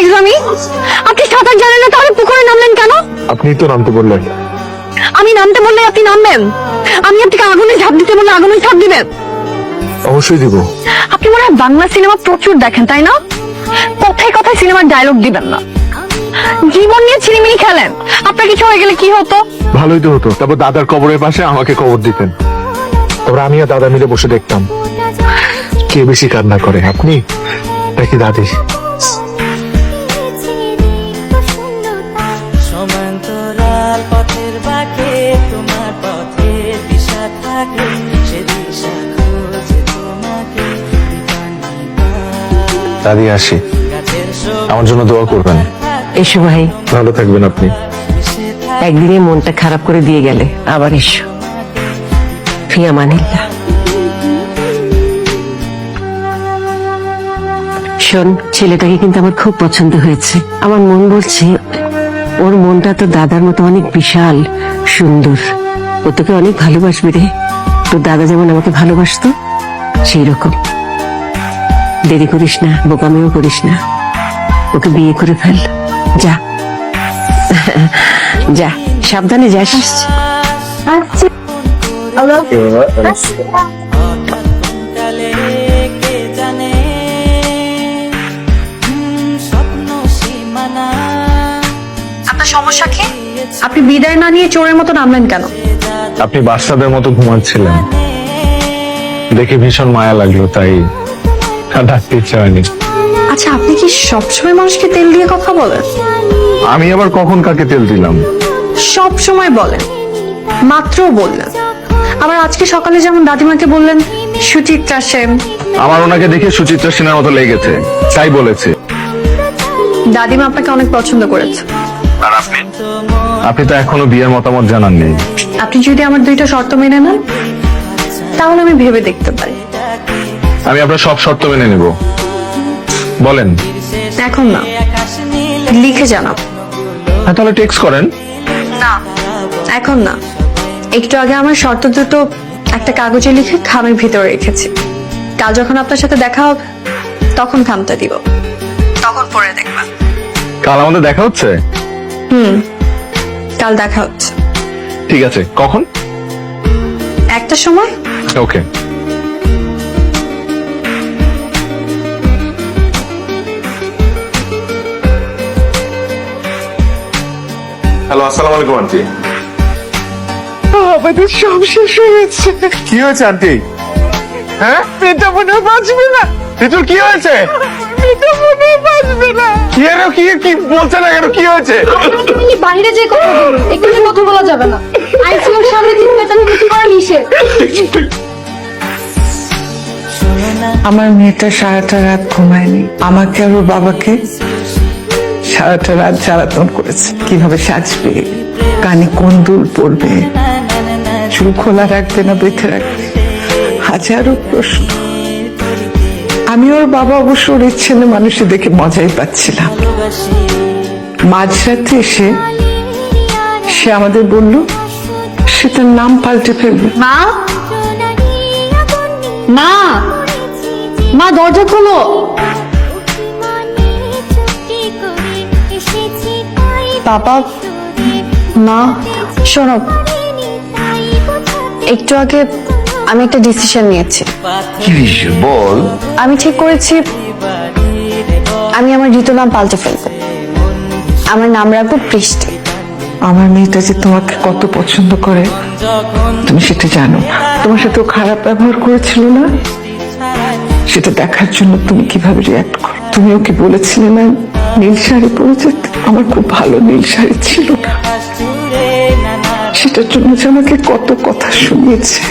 ফাইজলামি। আপনি সাঁতার জানেন না, তাহলে পুকুরে নামলেন কেন? আপনি তো নামতে বললেন। আমি নামতে বললে আপনি নামবেন? আমি আপনাকে আগুনে ঝাঁপ দিতে বললে আগুনে ঝাঁপ দিবেন? অবশ্যই দিব। আপনি মনে হয় বাংলা সিনেমা প্রচুর দেখেন, তাই না? কথায় কথায় সিনেমার ডায়লগ দিবেন না। জীবন নিয়ে ছিনিমিনি খেলেন। আপনার কিছু হয়ে গেলে কি হতো? ভালোই তো হতো। তারপর দাদার কবরের পাশে আমাকে কবর দিতেন। তারপর আমি আর দাদা মিলে বসে দেখতাম কে বেশি কান্না করে, আপনি নাকি দাদি। সমান্তরাল পথের বাঁকে তোমার পথের দিশা থাকে, সে দিশা খোঁজে তোমাকে। দাদি আসি, আমার জন্য দোয়া করবেন। এসো ভাই, ভালো থাকবেন আপনি। একদিনে মনটা খারাপ করে দিয়ে গেলে, আবার এসো। ফি আমানিল্লাহ। শোন, ছেলেটাকে কিন্তু আমার খুব পছন্দ হয়েছে। আমার মন বলছে ওর মনটা তো দাদার মতো অনেক বিশাল সুন্দর। ও তোকে অনেক ভালোবাসবে রে, তোর দাদা যেমন আমাকে ভালোবাসতো সেই রকম। দেরি করিস না, বোকামিও করিস না, ওকে বিয়ে করে ফেল। যা যা, সাবধানে যাস। কালে কে জানে স্বপ্ন সীমানা। আপনার সমস্যা কি? আপনি বিদায় না নিয়ে চোরের মতো নামলেন কেন? আপনি বাচ্চাদের মতো ঘুমাচ্ছিলেন দেখে ভীষণ মায়া লাগলো, তাই আর ডাকতে ইচ্ছা হয়নি। আচ্ছা, আপনি কি সবসময় মানুষকে তেল দিয়ে কথা বলেন? আমি আবার কখন কাকে তেল দিলাম? সব সময় বলেন, মাত্র বললেন। আবার আজকে সকালে যেমন দাদিমাকে বললেন সুচিত্রা সেন। আমার ওনাকে দেখে সুচিত্রা সেনের মতো লেগেছে, তাই বলেছে। দাদিমা আপনাকে অনেক পছন্দ করেছে। আর আপনি তো এখনো বিয়ের মতামত জানাননি। আপনি যদি আমার দুইটা শর্ত মেনে নেন, তাহলে আমি ভেবে দেখতে পারি। আমি আপনার সব শর্ত মেনে নেব, বলেন। এখন না, লিখে জানাব। হ্যাঁ, তাহলে টেক্সট করেন। না, এখন না। একটু আগে আমার শর্ত দুটো একটা কাগজে লিখে খামের ভিতরে রেখেছি। কাল যখন আপনার সাথে দেখা হবে, তখন খামটা দিব, তখন পড়ে দেখবা। কাল আমাদের দেখা হচ্ছে? কাল দেখা হচ্ছে। ঠিক আছে, কখন? একটা সময়। ওকে। হ্যালো, আসসালামু আলাইকুম আন্টি। আমাদের সব শেষ হয়ে গেছে। কি হয়েছে আন্টি? হ্যাঁ, মেয়েটা মনে হয় বাঁচবে না। ঋতুর কি হয়েছে? মেয়েটা মনে হয় বাঁচবে না। কি এর কি কি বলছে না কেন? কি হয়েছে? বাইরে যে কথা বলুন, এখানে কথা বলা যাবে না। আইসিইউর সামনে তিন পেটানো মিটি করা নিষেধ। আমার মেয়েটা সারাটা রাত ঘুমায়নি। আমাকে আর ওর বাবাকে সারাটা রাত জ্বালাতন করেছে। কিভাবে সাজবে, কানে কোন দুল পরবে, চুল খোলা রাখবে না বেঁধে রাখবে, হাজারো প্রশ্ন। আমি ওর বাবা অবশ্য ওর ছেলে মানুষে দেখে মজাই পাচ্ছিলাম। মাঝরাতে এসে সে আমাদের বলল সে তার নাম পাল্টে ফেলবে। মা, মা, মা, দরজা খোলো। বাবা, মা, শোনো, একটু আগে আমি একটা ডিসিশন নিয়েছি। কি বিষয় বল? আমি ঠিক করেছি আমি আমার ঋতু নাম পাল্টে ফেলবো। আমার নাম রাখবো বৃষ্টি। আমার মেয়েটা যে তোমাকে কত পছন্দ করে তুমি সেটা জানো না। তোমার সাথে ও খারাপ ব্যবহার করেছিল না, সেটা দেখার জন্য তুমি কিভাবে রিয়াক্ট করো। তুমি ওকে বলেছিলে না নীল শাড়ি পরেছে, আমার খুব ভালো নীল শাড়ি ছিল না, সেটার জন্য যে আমাকে কত কথা শুনিয়েছে।